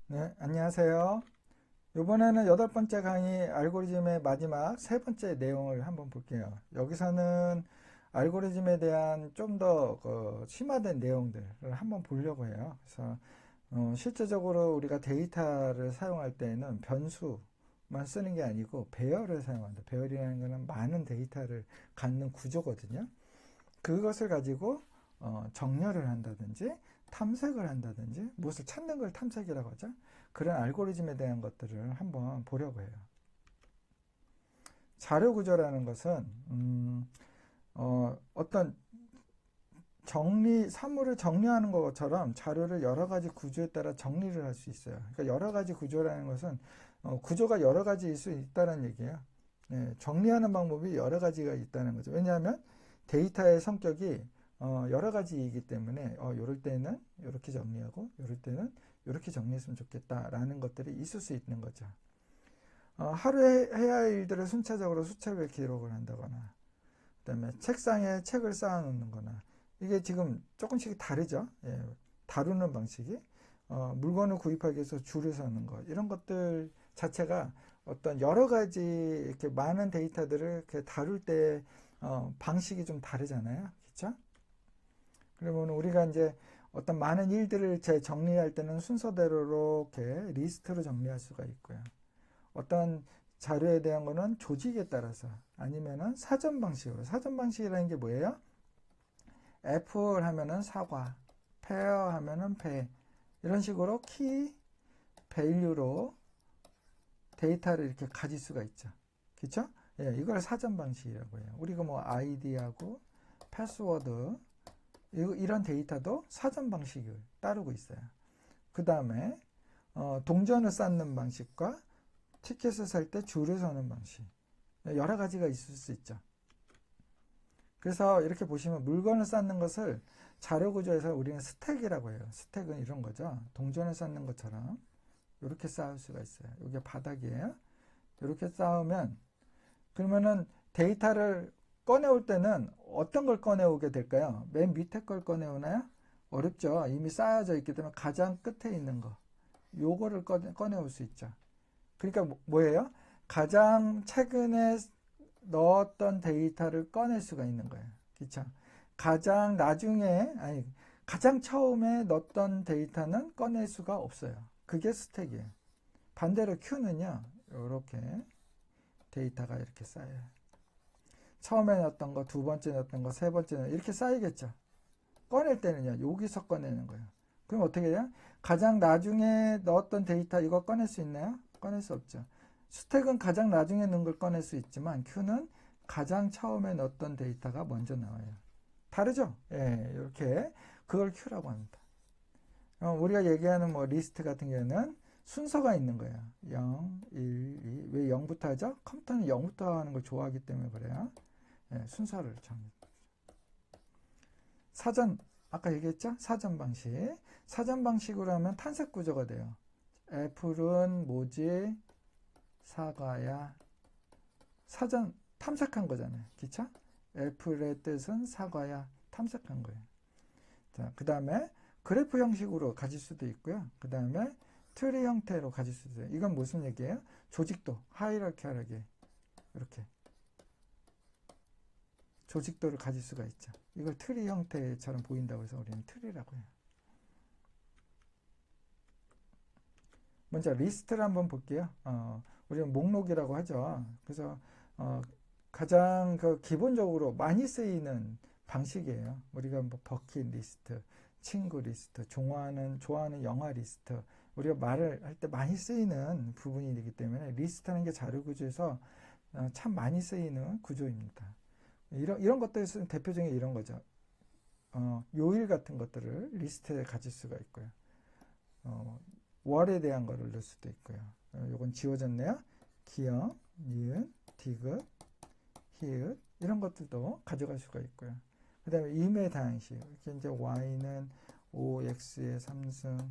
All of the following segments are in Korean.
네, 안녕하세요. 이번에는 여덟 번째 강의 알고리즘의 마지막 세 번째 내용을 한번 볼게요. 여기서는 알고리즘에 대한 좀 더 심화된 내용들을 한번 보려고 해요. 그래서 실제적으로 우리가 데이터를 사용할 때는 변수만 쓰는 게 아니고 배열을 사용한다. 배열이라는 것은 많은 데이터를 갖는 구조거든요. 그것을 가지고 정렬을 한다든지 탐색을 한다든지 무엇을 찾는 걸 탐색이라고 하죠. 그런 알고리즘에 대한 것들을 한번 보려고 해요. 자료 구조라는 것은 어떤 사물을 정리하는 것처럼 자료를 여러 가지 구조에 따라 정리를 할 수 있어요. 그러니까 여러 가지 구조라는 것은 구조가 여러 가지일 수 있다는 얘기예요. 예, 정리하는 방법이 여러 가지가 있다는 거죠. 왜냐하면 데이터의 성격이 여러 가지이기 때문에 이럴 때는 이렇게 정리하고 이럴 때는 이렇게 정리했으면 좋겠다라는 것들이 있을 수 있는 거죠. 하루에 해야 할 일들을 순차적으로 수차별 기록을 한다거나 그다음에 책상에 책을 쌓아 놓는 거나 이게 지금 조금씩 다르죠. 예, 다루는 방식이 물건을 구입하기 위해서 줄을 서는 것 이런 것들 자체가 어떤 여러 가지 이렇게 많은 데이터들을 이렇게 다룰 때 방식이 좀 다르잖아요. 그렇죠? 그러면 우리가 이제 어떤 많은 일들을 정리할 때는 순서대로 이렇게 리스트로 정리할 수가 있고요. 어떤 자료에 대한 거는 조직에 따라서 아니면은 사전 방식으로. 사전 방식이라는 게 뭐예요? 애플 하면은 사과, 페어 하면은 배. 이런 식으로 키, 밸류로 데이터를 이렇게 가질 수가 있죠. 그렇죠? 예, 이걸 사전 방식이라고 해요. 우리가 뭐 아이디하고 패스워드 이런 데이터도 사전 방식을 따르고 있어요. 그 다음에 동전을 쌓는 방식과 티켓을 살 때 줄을 서는 방식 여러 가지가 있을 수 있죠. 그래서 이렇게 보시면 물건을 쌓는 것을 자료 구조에서 우리는 스택이라고 해요. 스택은 이런 거죠. 동전을 쌓는 것처럼 이렇게 쌓을 수가 있어요. 이게 바닥이에요. 이렇게 쌓으면 그러면은 데이터를 꺼내올 때는 어떤 걸 꺼내오게 될까요? 맨 밑에 걸 꺼내오나요? 어렵죠. 이미 쌓여져 있기 때문에 가장 끝에 있는 거 요거를 꺼내올 수 있죠. 그러니까 뭐예요? 가장 최근에 넣었던 데이터를 꺼낼 수가 있는 거예요. 그렇죠? 가장 나중에 아니 가장 처음에 넣었던 데이터는 꺼낼 수가 없어요. 그게 스택이에요. 반대로 Q는요. 이렇게 데이터가 이렇게 쌓여요. 처음에 넣었던 거, 두 번째 넣었던 거, 세 번째 넣었던 거 이렇게 쌓이겠죠. 꺼낼 때는요. 여기서 꺼내는 거예요. 그럼 어떻게 돼요? 가장 나중에 넣었던 데이터 이거 꺼낼 수 있나요? 꺼낼 수 없죠. 스택은 가장 나중에 넣은 걸 꺼낼 수 있지만 Q는 가장 처음에 넣었던 데이터가 먼저 나와요. 다르죠? 예, 이렇게 그걸 Q라고 합니다. 우리가 얘기하는 뭐 리스트 같은 경우는 순서가 있는 거예요. 0, 1, 2. 왜 0부터 하죠? 컴퓨터는 0부터 하는 걸 좋아하기 때문에 그래요. 예, 순서를 정립. 사전 아까 얘기했죠? 사전 방식. 사전 방식으로 하면 탄색 구조가 돼요. 애플은 뭐지? 사과야. 사전 탐색한 거잖아요. 그쵸? 애플의 뜻은 사과야. 탐색한 거예요. 자, 그 다음에 그래프 형식으로 가질 수도 있고요. 그 다음에 트리 형태로 가질 수도 있어요. 이건 무슨 얘기예요? 조직도, 하이라키하게 이렇게 조직도를 가질 수가 있죠. 이걸 트리 형태처럼 보인다고 해서 우리는 트리라고 해요. 먼저 리스트를 한번 볼게요. 우리는 목록이라고 하죠. 그래서 가장 기본적으로 많이 쓰이는 방식이에요. 우리가 뭐 버킷리스트, 친구 리스트, 좋아하는 영화 리스트, 우리가 말을 할 때 많이 쓰이는 부분이기 때문에 리스트라는 게 자료 구조에서 참 많이 쓰이는 구조입니다. 이런 것들은 대표적인 이런 거죠. 요일 같은 것들을 리스트에 가질 수가 있고요. 월에 대한 거를 넣을 수도 있고요. 요건 지워졌네요. 기억, 니은, 디귿, 히읗 이런 것들도 가져갈 수가 있고요. 그 다음에 임의 다항식 이렇게 이제 y는 5x의 3승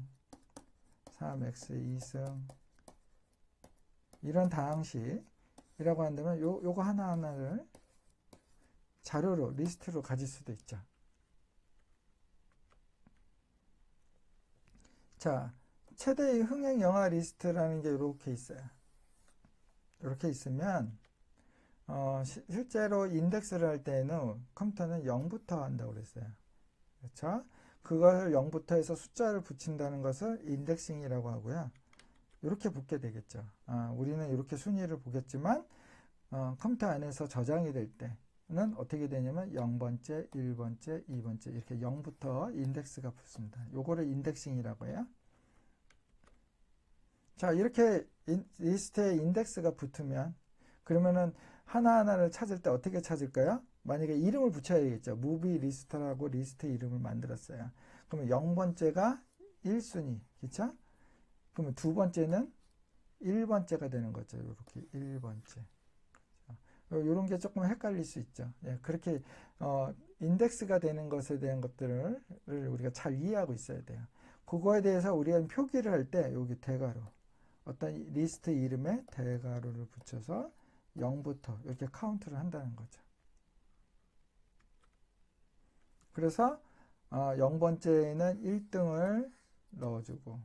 3x의 2승 이런 다항식이라고 한다면 요거 하나하나를 자료로 리스트로 가질 수도 있죠. 자, 최대의 흥행 영화 리스트라는 게 이렇게 있어요. 이렇게 있으면 실제로 인덱스를 할 때에는 컴퓨터는 0부터 한다고 그랬어요. 그렇죠? 그걸 0부터 해서 숫자를 붙인다는 것을 인덱싱이라고 하고요. 이렇게 붙게 되겠죠. 우리는 이렇게 순위를 보겠지만 컴퓨터 안에서 저장이 될 때는 어떻게 되냐면 0번째, 1번째, 2번째 이렇게 0부터 인덱스가 붙습니다. 요거를 인덱싱이라고 해요. 자, 이렇게 리스트에 인덱스가 붙으면 그러면은 하나하나를 찾을 때 어떻게 찾을까요? 만약에 이름을 붙여야겠죠. 무비 리스트라고 리스트 이름을 만들었어요. 그러면 0번째가 1순위, 그렇죠? 그러면 두 번째는 1번째가 되는 거죠. 이렇게 1번째. 이런 게 조금 헷갈릴 수 있죠. 예, 그렇게 인덱스가 되는 것에 대한 것들을 우리가 잘 이해하고 있어야 돼요. 그거에 대해서 우리가 표기를 할 때 여기 대괄호 어떤 리스트 이름에 대괄호를 붙여서 0부터 이렇게 카운트를 한다는 거죠. 그래서 0번째에는 1등을 넣어주고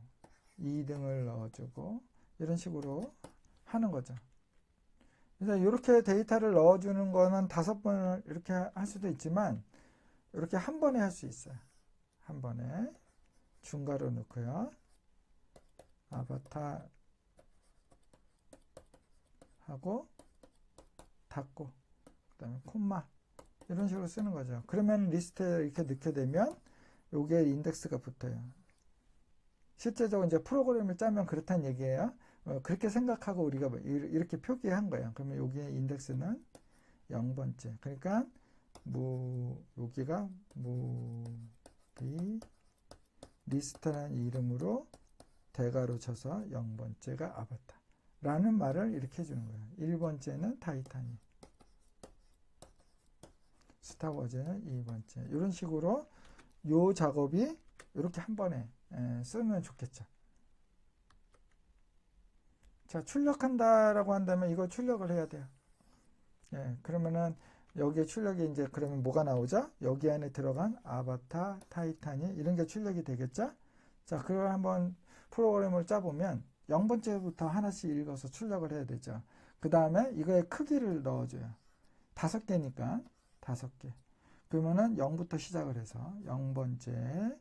2등을 넣어주고 이런 식으로 하는 거죠. 그래서 이렇게 데이터를 넣어주는 거는 5번을 이렇게 할 수도 있지만 이렇게 한 번에 할 수 있어요. 한 번에 중괄호 넣고요. 아바타 하고 닫고 그 다음에 콤마 이런 식으로 쓰는 거죠. 그러면 리스트에 이렇게 넣게 되면 요게 인덱스가 붙어요. 실제적으로 이제 프로그램을 짜면 그렇다는 얘기예요. 그렇게 생각하고 우리가 이렇게 표기한 거예요. 그러면 여기에 인덱스는 0번째. 그러니까 여기가 무비 리스트라는 이름으로 대괄호 쳐서 0번째가 아바타 라는 말을 이렇게 해주는 거예요. 1번째는 타이타닉, 스타워즈는 2번째. 이런 식으로 요 작업이 이렇게 한 번에 쓰면 좋겠죠. 자, 출력한다라고 한다면 이거 출력을 해야 돼요. 예, 그러면은 여기에 출력이 이제 그러면 뭐가 나오죠? 여기 안에 들어간 아바타, 타이탄이 이런 게 출력이 되겠죠? 자, 그걸 한번 프로그램을 짜보면 0번째부터 하나씩 읽어서 출력을 해야 되죠. 그 다음에 이거의 크기를 넣어줘요. 5개니까 5개. 그러면은 0부터 시작을 해서 0번째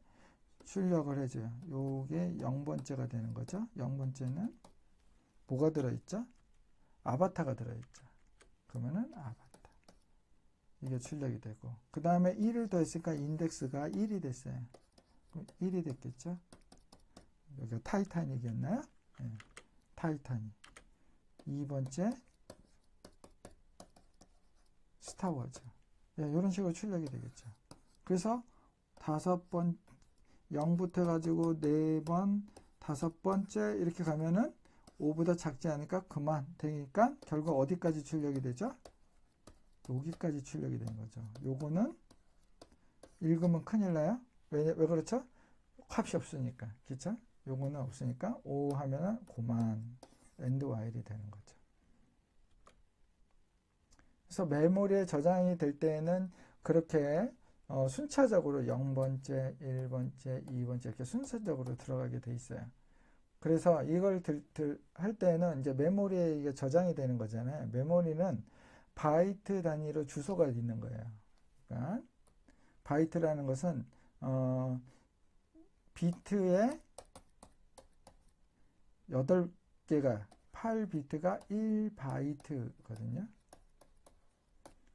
출력을 해줘요. 요게 0번째가 되는 거죠. 0번째는 뭐가 들어있죠? 아바타가 들어있죠. 그러면은 아바타. 이게 출력이 되고. 그 다음에 1을 더했으니까 인덱스가 1이 됐어요. 그럼 1이 됐겠죠? 여기가 타이타닉이었나요? 네. 타이타닉. 2번째 스타워즈. 네, 이런 식으로 출력이 되겠죠. 그래서 5번 0부터 해가지고 4번 5번째 이렇게 가면은 5보다 작지 않으니까 그만 되니까 결국 어디까지 출력이 되죠? 여기까지 출력이 되는 거죠. 요거는 읽으면 큰일 나요. 왜 그렇죠? 합이 없으니까. 그쵸? 요거는 없으니까 5 하면은 그만 엔드 와일이 되는 거죠. 그래서 메모리에 저장이 될 때에는 그렇게 순차적으로 0번째, 1번째, 2번째 이렇게 순서적으로 들어가게 돼 있어요. 그래서 이걸 할 때는 이제 메모리에 이게 저장이 되는 거잖아요. 메모리는 바이트 단위로 주소가 있는 거예요. 그러니까 바이트라는 것은 비트에 8개가 8비트가 1바이트거든요.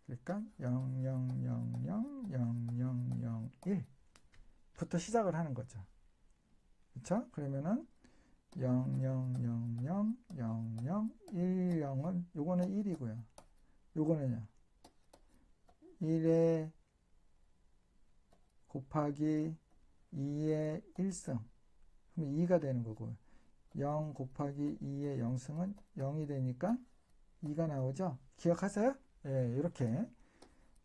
그러니까 00000001부터 시작을 하는 거죠. 그렇죠? 그러면은 00000010은 요거는 1이고요. 요거는요. 1에 곱하기 2의 1승. 그럼 2가 되는 거고 0 곱하기 2의 0승은 0이 되니까 2가 나오죠. 기억하세요? 예, 이렇게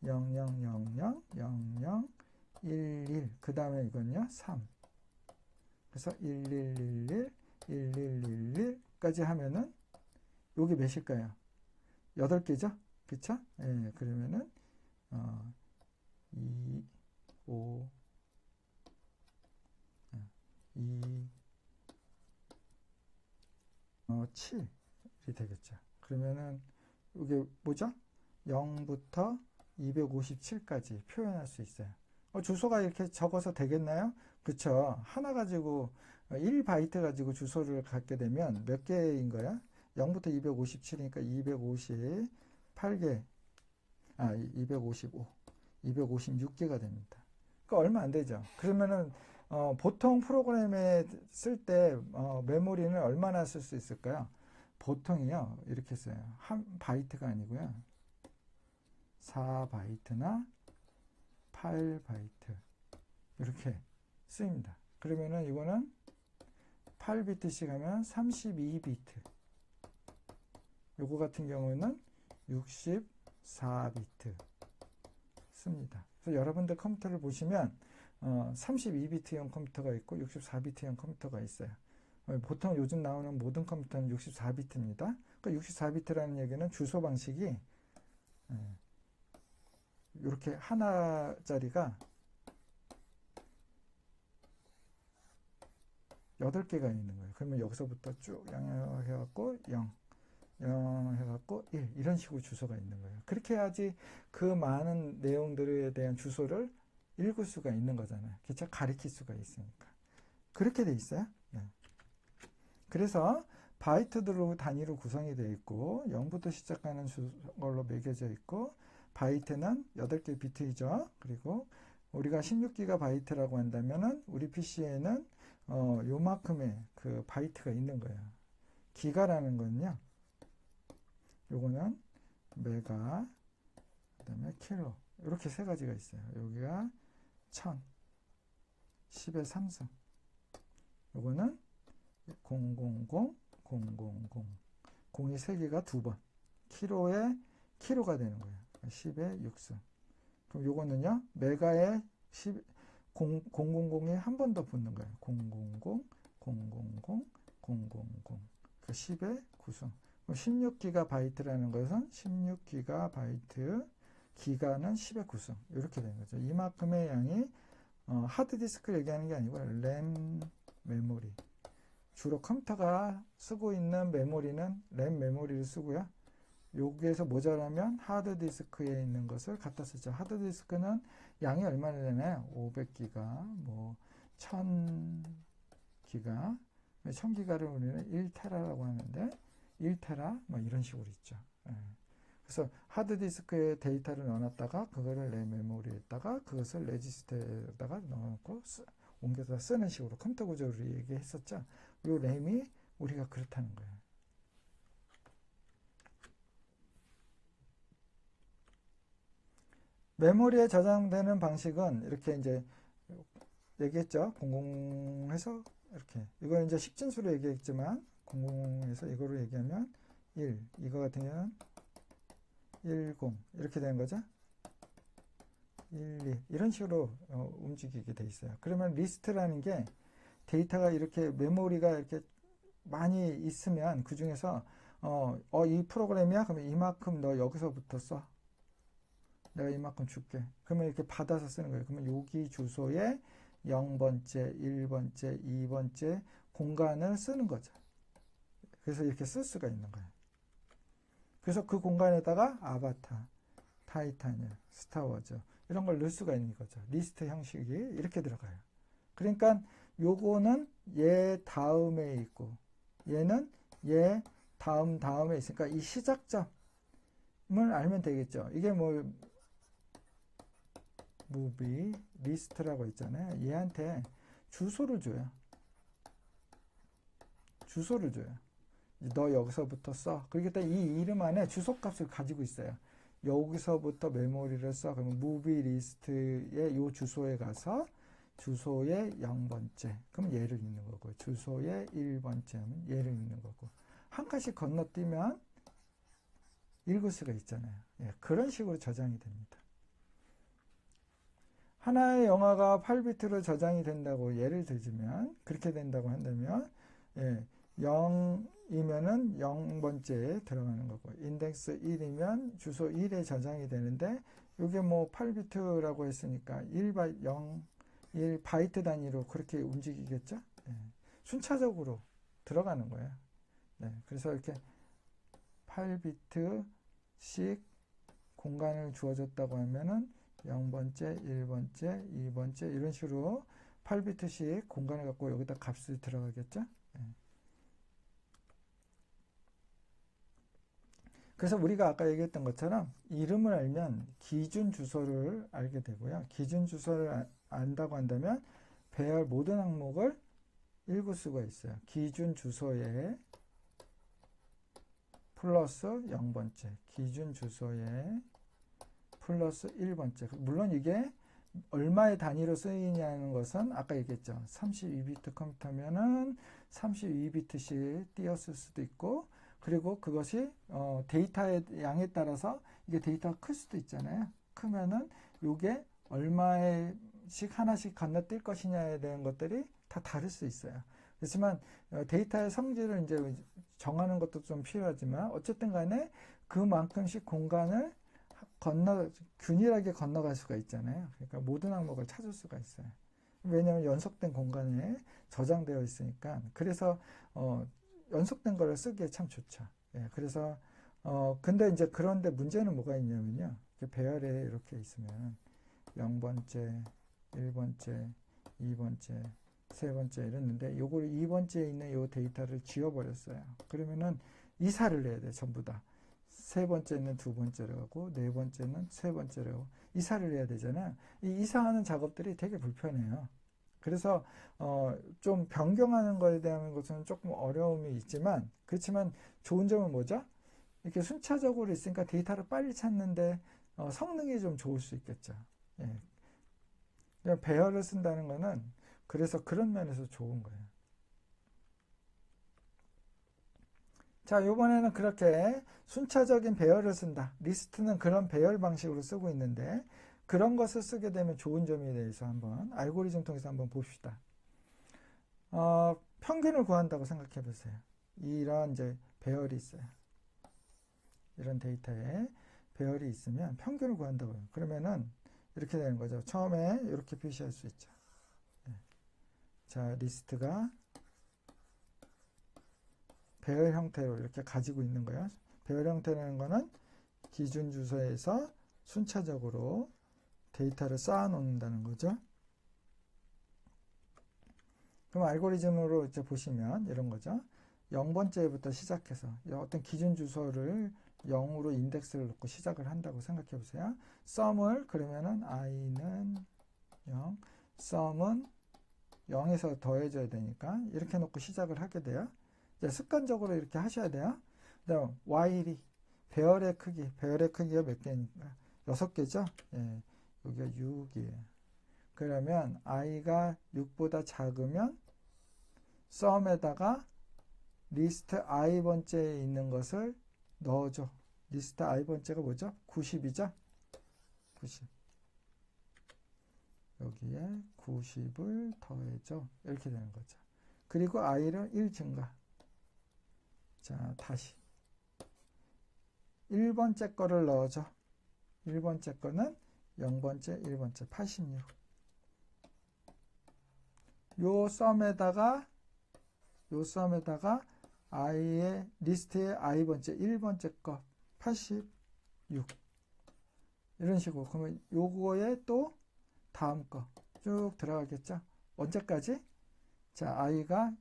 00000011 그 다음에 이건요 3 그래서 1111 1111까지 하면은 요게 몇일까요? 8개죠? 그쵸? 예, 그러면은 2 5 2 7이 되겠죠. 그러면은 이게 뭐죠? 0부터 257까지 표현할 수 있어요. 주소가 이렇게 적어서 되겠나요? 그쵸. 하나 가지고 1바이트 가지고 주소를 갖게 되면 몇 개인 거야? 0부터 257이니까 258개, 255, 256개가 됩니다. 그러니까 얼마 안 되죠. 그러면은 보통 프로그램에 쓸 때 메모리는 얼마나 쓸 수 있을까요? 보통이요 이렇게 써요. 한 바이트가 아니고요 4바이트나 8바이트 이렇게 쓰입니다. 그러면은 이거는 8비트씩 하면 32비트, 요거 같은 경우는 64비트 씁니다. 그래서 여러분들 컴퓨터를 보시면 32비트형 컴퓨터가 있고 64비트형 컴퓨터가 있어요. 보통 요즘 나오는 모든 컴퓨터는 64비트입니다. 그러니까 64비트라는 얘기는 주소 방식이 이렇게 하나짜리가 8개가 있는 거예요. 그러면 여기서부터 쭉 양해해갖고 0 해갖고 1 이런 식으로 주소가 있는 거예요. 그렇게 해야지 그 많은 내용들에 대한 주소를 읽을 수가 있는 거잖아요. 그쵸? 가리킬 수가 있으니까. 그렇게 돼 있어요. 네. 그래서 바이트들로 단위로 구성이 되어 있고 0부터 시작하는 걸로 매겨져 있고 바이트는 8개 비트이죠. 그리고 우리가 16GB 한다면은 우리 PC에는 요만큼의 그 바이트가 있는 거예요. 기가라는 건요. 요거는 메가, 그다음에 킬로 이렇게 세 가지가 있어요. 여기가 1000, 10의 3승. 요거는 000, 000, 0이 3개가 2번. 킬로가 되는 거예요. 10의 6승. 그럼 요거는요, 메가에 000에 한 번 더 붙는 거예요. 000, 000, 000, 10의 9승. 16GB라는 것은 16GB, 기가는 10의 9승. 이렇게 되는 거죠. 이만큼의 양이 하드디스크를 얘기하는 게 아니고 램 메모리. 주로 컴퓨터가 쓰고 있는 메모리는 램 메모리를 쓰고요. 여기에서 모자라면 하드디스크에 있는 것을 갖다 쓰죠. 하드디스크는 양이 얼마나 되나요? 500기가, 뭐 1000기가, 1000기가를 우리는 1테라라고 하는데 1테라 뭐 이런 식으로 있죠. 그래서 하드디스크에 데이터를 넣어놨다가 그거를 램 메모리에다가 그것을 레지스터에다가 넣어놓고 옮겨서 쓰는 식으로 컴퓨터 구조를 얘기했었죠. 이 램이 우리가 그렇다는 거예요. 메모리에 저장되는 방식은 이렇게 이제 얘기했죠. 00해서 이렇게. 이건 이제 식진수로 얘기했지만 00에서 이거로 얘기하면 1, 이거 같은 경우는 10 이렇게 되는 거죠. 1, 2 이런 식으로 움직이게 돼 있어요. 그러면 리스트라는 게 데이터가 이렇게 메모리가 이렇게 많이 있으면 그 중에서 이 프로그램이야? 그러면 이만큼 너 여기서부터 써. 내가 이만큼 줄게. 그러면 이렇게 받아서 쓰는 거예요. 그러면 여기 주소에 0번째, 1번째, 2번째 공간을 쓰는 거죠. 그래서 이렇게 쓸 수가 있는 거예요. 그래서 그 공간에다가 아바타, 타이타늄, 스타워즈 이런 걸 넣을 수가 있는 거죠. 리스트 형식이 이렇게 들어가요. 그러니까 요거는 얘 다음에 있고 얘는 얘 다음에 있으니까 이 시작점을 알면 되겠죠. 이게 뭐 무비 리스트라고 있잖아요. 얘한테 주소를 줘요. 너 여기서부터 써. 그러니까 이 이름 안에 주소값을 가지고 있어요. 여기서부터 메모리를 써. 그러면 무비 리스트의 요 주소에 가서 주소의 0번째. 그럼 얘를 읽는 거고. 주소의 1번째 하면 얘를 읽는 거고. 한 칸씩 건너뛰면 읽을 수가 있잖아요. 예, 그런 식으로 저장이 됩니다. 하나의 영화가 8비트로 저장이 된다고 예를 들면 그렇게 된다고 한다면 0이면은 0번째에 들어가는 거고 인덱스 1이면 주소 1에 저장이 되는데 이게 뭐 8비트라고 했으니까 1바이트 단위로 그렇게 움직이겠죠. 순차적으로 들어가는 거예요. 네, 그래서 이렇게 8비트씩 공간을 주어졌다고 하면은 0번째, 1번째, 2번째 이런 식으로 8비트씩 공간을 갖고 여기다 값이 들어가겠죠. 네. 그래서 우리가 아까 얘기했던 것처럼 이름을 알면 기준 주소를 알게 되고요. 기준 주소를 안다고 한다면 배열 모든 항목을 읽을 수가 있어요. 기준 주소에 플러스 0번째, 기준 주소에 플러스 1번째. 물론 이게 얼마의 단위로 쓰이냐는 것은 아까 얘기했죠. 32비트 컴퓨터면은 32비트씩 띄었을 수도 있고, 그리고 그것이 데이터의 양에 따라서 이게 데이터가 클 수도 있잖아요. 크면은 이게 얼마씩 하나씩 건너뛸 것이냐에 대한 것들이 다 다를 수 있어요. 그렇지만 데이터의 성질을 이제 정하는 것도 좀 필요하지만 어쨌든 간에 그만큼씩 공간을 균일하게 건너갈 수가 있잖아요. 그러니까 모든 항목을 찾을 수가 있어요. 왜냐하면 연속된 공간에 저장되어 있으니까. 그래서 연속된 거를 쓰기에 참 좋죠. 예, 그래서 근데 이제 그런데 문제는 뭐가 있냐면요. 배열에 이렇게 있으면 0번째, 1번째, 2번째, 3번째 이랬는데 요걸 2번째에 있는 요 데이터를 지워버렸어요. 그러면은 이사를 해야 돼, 전부 다. 3번째는 2번째로 가고 4번째는 3번째로 가고 이사를 해야 되잖아요. 이 이사하는 작업들이 되게 불편해요. 그래서 좀 변경하는 거에 대한 것은 조금 어려움이 있지만, 그렇지만 좋은 점은 뭐죠? 이렇게 순차적으로 있으니까 데이터를 빨리 찾는데 성능이 좀 좋을 수 있겠죠. 예. 그러니까 배열을 쓴다는 거는 그래서 그런 면에서 좋은 거예요. 자, 이번에는 그렇게 순차적인 배열을 쓴다. 리스트는 그런 배열 방식으로 쓰고 있는데 그런 것을 쓰게 되면 좋은 점에 대해서 한번 알고리즘 통해서 한번 봅시다. 평균을 구한다고 생각해 보세요. 이런 이제 배열이 있어요. 이런 데이터에 배열이 있으면 평균을 구한다고요. 그러면은 이렇게 되는 거죠. 처음에 이렇게 표시할 수 있죠. 네. 자, 리스트가 배열 형태로 이렇게 가지고 있는 거예요. 배열 형태라는 거는 기준 주소에서 순차적으로 데이터를 쌓아 놓는다는 거죠. 그럼 알고리즘으로 이제 보시면 이런 거죠. 0번째부터 시작해서 어떤 기준 주소를 0으로 인덱스를 놓고 시작을 한다고 생각해 보세요. sum을 그러면은 i는 0, sum은 0에서 더해져야 되니까 이렇게 놓고 시작을 하게 돼요. 이제 습관적으로 이렇게 하셔야 돼요. 그다음 while이 배열의 크기가 몇 개입니까? 6개죠? 예, 여기가 6이에요. 그러면 i가 6보다 작으면 sum에다가 리스트 i번째에 있는 것을 넣어줘. 리스트 i번째가 뭐죠? 90이죠? 90. 여기에 90을 더해줘. 이렇게 되는 거죠. 그리고 i를 1 증가. 자, 다시 1번째 거를 넣어줘. 1번째 거는 0번째, 1번째 86. 요 썸에다가 i의 리스트의 i번째 1번째 거 86. 이런 식으로. 그러면 요거에 또 다음 거 쭉 들어가겠죠. 언제까지? 자, i가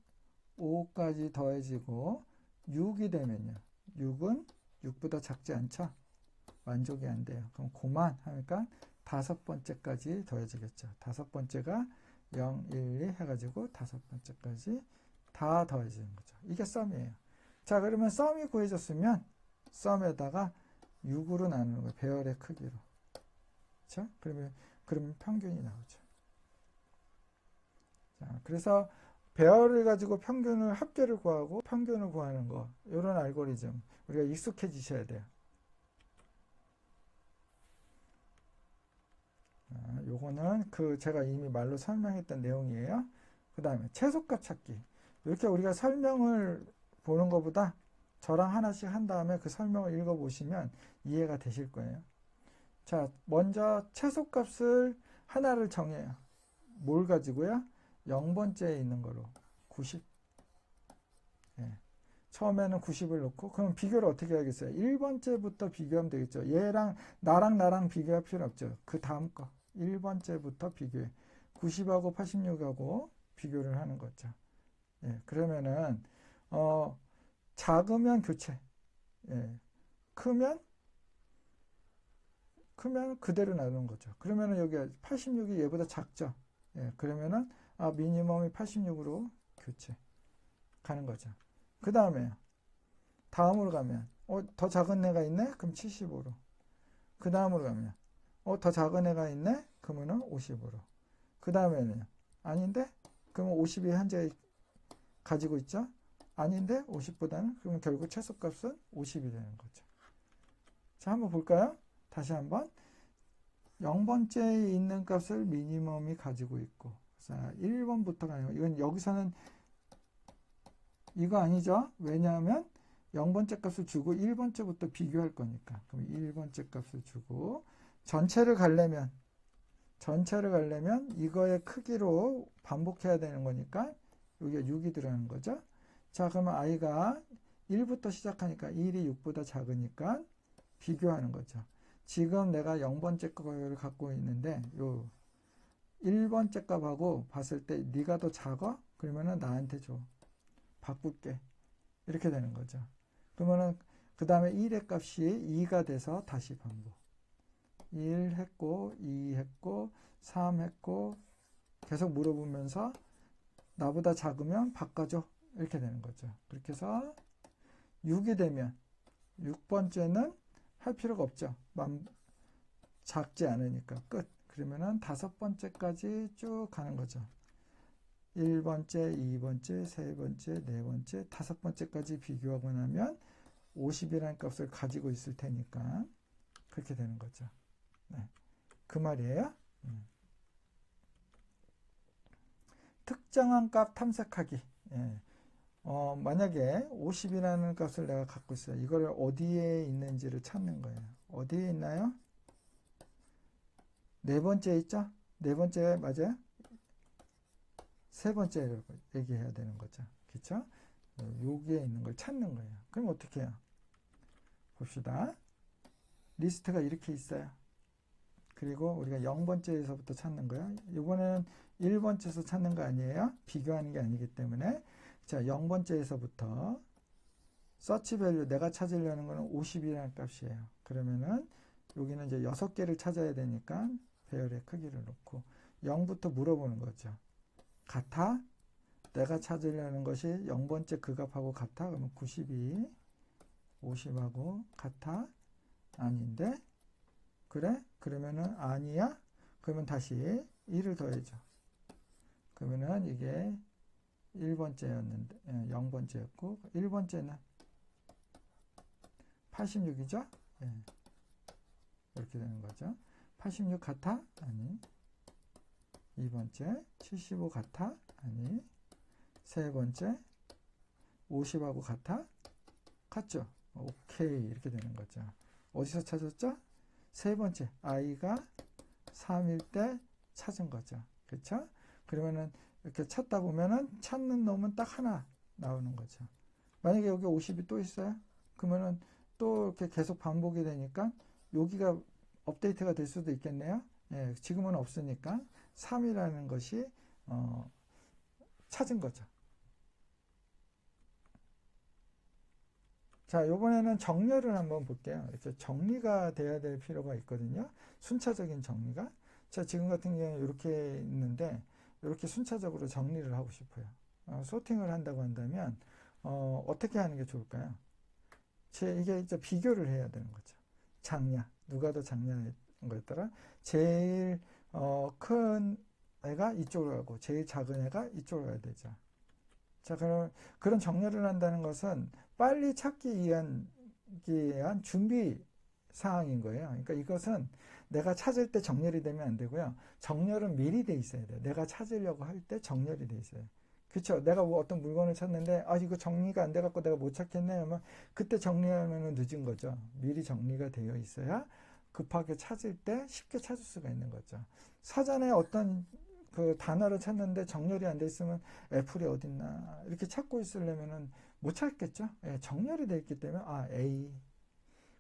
5까지 더해지고 6이 되면요. 6은 6보다 작지 않죠? 만족이 안 돼요. 그럼 그만 하니까 5번째까지 더해지겠죠. 5번째가 0, 1, 2 해가지고 5번째까지 다 더해지는 거죠. 이게 썸이에요. 자, 그러면 썸이 구해졌으면 썸에다가 6으로 나누는 거예요. 배열의 크기로. 그렇죠? 그러면 평균이 나오죠. 자, 그래서 배열을 가지고 평균을 합계를 구하고 평균을 구하는 거, 이런 알고리즘 우리가 익숙해지셔야 돼요. 요거는 제가 이미 말로 설명했던 내용이에요. 그 다음에 최소값 찾기. 이렇게 우리가 설명을 보는 것보다 저랑 하나씩 한 다음에 그 설명을 읽어보시면 이해가 되실 거예요. 자, 먼저 최소값을 하나를 정해요. 뭘 가지고요? 0번째에 있는 거로 90. 예. 처음에는 90을 놓고, 그럼 비교를 어떻게 하겠어요? 1번째부터 비교하면 되겠죠. 얘랑, 나랑 비교할 필요 없죠. 그 다음 거. 1번째부터 비교해. 90하고 86하고 비교를 하는 거죠. 예, 그러면은, 작으면 교체. 예, 크면 그대로 놔두는 거죠. 그러면은 여기 86이 얘보다 작죠. 예, 그러면은, 미니멈이 86으로 교체. 가는 거죠. 그 다음에 다음으로 가면 더 작은 애가 있네? 그럼 75로. 그 다음으로 가면 더 작은 애가 있네? 그러면은 50으로. 그 다음에는 아닌데? 그러면 50이 현재 가지고 있죠? 아닌데? 50보다는? 그러면 결국 최소값은 50이 되는 거죠. 자, 한번 볼까요? 다시 한번 0번째에 있는 값을 미니멈이 가지고 있고, 자, 1번부터 가는 거. 이건 여기서는 이거 아니죠? 왜냐하면 0번째 값을 주고 1번째부터 비교할 거니까. 그럼 1번째 값을 주고 전체를 가려면 이거의 크기로 반복해야 되는 거니까 여기가 6이 들어가는 거죠. 자, 그러면 i가 1부터 시작하니까 1이 6보다 작으니까 비교하는 거죠. 지금 내가 0번째 값을 갖고 있는데 요 1번째 값하고 봤을 때 네가 더 작아? 그러면은 나한테 줘. 바꿀게. 이렇게 되는 거죠. 그러면은 그 다음에 1의 값이 2가 돼서 다시 반복. 1 했고 2 했고 3 했고 계속 물어보면서 나보다 작으면 바꿔줘. 이렇게 되는 거죠. 그렇게 해서 6이 되면 6번째는 할 필요가 없죠. 작지 않으니까 끝. 그러면은 5번째까지 쭉 가는 거죠. 1번째, 2번째, 3번째, 4번째, 5번째까지 비교하고 나면 50이라는 값을 가지고 있을 테니까 그렇게 되는 거죠. 네. 그 말이에요. 특정한 값 탐색하기. 예. 만약에 50이라는 값을 내가 갖고 있어요. 이걸 어디에 있는지를 찾는 거예요. 어디에 있나요? 네 번째 있죠? 네 번째 맞아요? 세 번째를 얘기해야 되는 거죠. 그렇죠? 여기에 있는 걸 찾는 거예요. 그럼 어떻게 해요? 봅시다. 리스트가 이렇게 있어요. 그리고 우리가 0번째에서부터 찾는 거예요. 이번에는 1번째에서 찾는 거 아니에요? 비교하는 게 아니기 때문에. 자, 0번째에서부터 서치 밸류 내가 찾으려는 거는 50이라는 값이에요. 그러면은 여기는 이제 6개를 찾아야 되니까 배열의 크기를 놓고 0부터 물어보는 거죠. 같아? 내가 찾으려는 것이 0번째 그 값하고 같아? 그러면 92, 50하고 같아? 아닌데? 그래? 그러면은 아니야? 그러면 다시 1을 더해줘. 그러면은 이게 1번째였는데 0번째였고 1번째는 86이죠? 예. 이렇게 되는 거죠. 86 같아? 아니. 2번째 75 같아? 아니. 세 번째 50하고 같아? 같죠? 오케이. 이렇게 되는 거죠. 어디서 찾았죠? 세 번째 i가 3일 때 찾은 거죠. 그렇죠? 그러면은 이렇게 찾다 보면은 찾는 놈은 딱 하나 나오는 거죠. 만약에 여기 50이 또 있어요? 그러면은 또 이렇게 계속 반복이 되니까 여기가 업데이트가 될 수도 있겠네요. 예, 지금은 없으니까 3이라는 것이 찾은 거죠. 자, 이번에는 정렬을 한번 볼게요. 이렇게 정리가 돼야 될 필요가 있거든요. 순차적인 정리가. 자, 지금 같은 경우는 이렇게 있는데 이렇게 순차적으로 정리를 하고 싶어요. 소팅을 한다고 한다면 어떻게 하는 게 좋을까요? 이게 이제 비교를 해야 되는 거죠. 작냐, 누가 더 작냐는 거에 따라 제일 큰 애가 이쪽으로 가고 제일 작은 애가 이쪽으로 가야 되죠. 자, 그런 정렬을 한다는 것은 빨리 찾기 위한 준비 사항인 거예요. 그러니까 이것은 내가 찾을 때 정렬이 되면 안 되고요. 정렬은 미리 돼 있어야 돼요. 내가 찾으려고 할 때 정렬이 돼 있어요. 그렇죠? 내가 뭐 어떤 물건을 찾는데 이거 정리가 안 돼갖고 내가 못 찾겠네 하면 그때 정리하면 늦은 거죠. 미리 정리가 되어 있어야 급하게 찾을 때 쉽게 찾을 수가 있는 거죠. 사전에 어떤 그 단어를 찾는데 정렬이 안 돼 있으면 애플이 어딨나 이렇게 찾고 있으려면은 못 찾겠죠. 예, 정렬이 돼 있기 때문에 A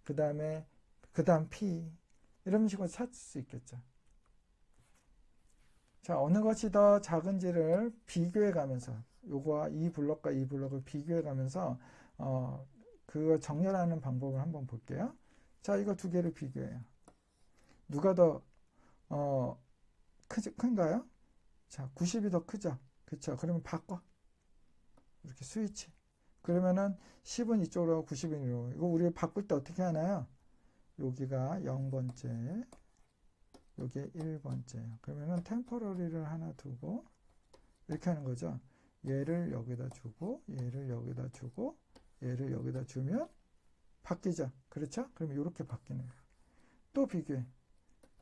그 다음 P 이런 식으로 찾을 수 있겠죠. 자, 어느 것이 더 작은지를 비교해 가면서 요거와 이 블럭과 이 블럭을 비교해 가면서 그거 정렬하는 방법을 한번 볼게요. 자, 이거 두 개를 비교해요. 누가 더 큰가요? 자, 90이 더 크죠? 그쵸? 그러면 바꿔. 이렇게 스위치. 그러면은 10은 이쪽으로 하고 90은 이쪽으로. 이거 우리 바꿀 때 어떻게 하나요? 여기가 0번째, 여기에 1번째예요. 그러면은 템포러리를 하나 두고 이렇게 하는 거죠. 얘를 여기다 주고, 얘를 여기다 주고, 얘를 여기다 주면 바뀌죠. 그렇죠? 그러면 이렇게 바뀌는 거예요. 또 비교해.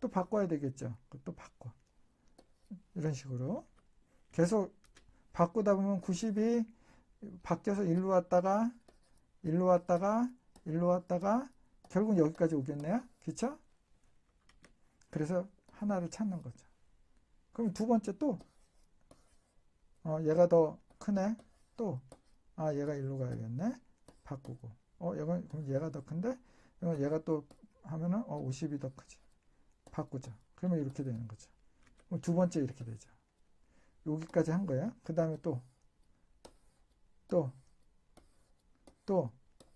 또 바꿔야 되겠죠. 또 바꿔. 이런 식으로 계속 바꾸다 보면 90이 바뀌어서 일로 왔다가 일로 왔다가 일로 왔다가 결국 여기까지 오겠네요. 그쵸? 그래서 하나를 찾는 거죠. 그럼 두 번째 또 얘가 더 크네. 또 얘가 일로 가야겠네. 바꾸고 그럼 얘가 더 큰데 얘가 또 하면은 50이 더 크지. 바꾸자. 그러면 이렇게 되는 거죠. 그럼 두 번째 이렇게 되죠. 여기까지 한 거예요. 그 다음에 또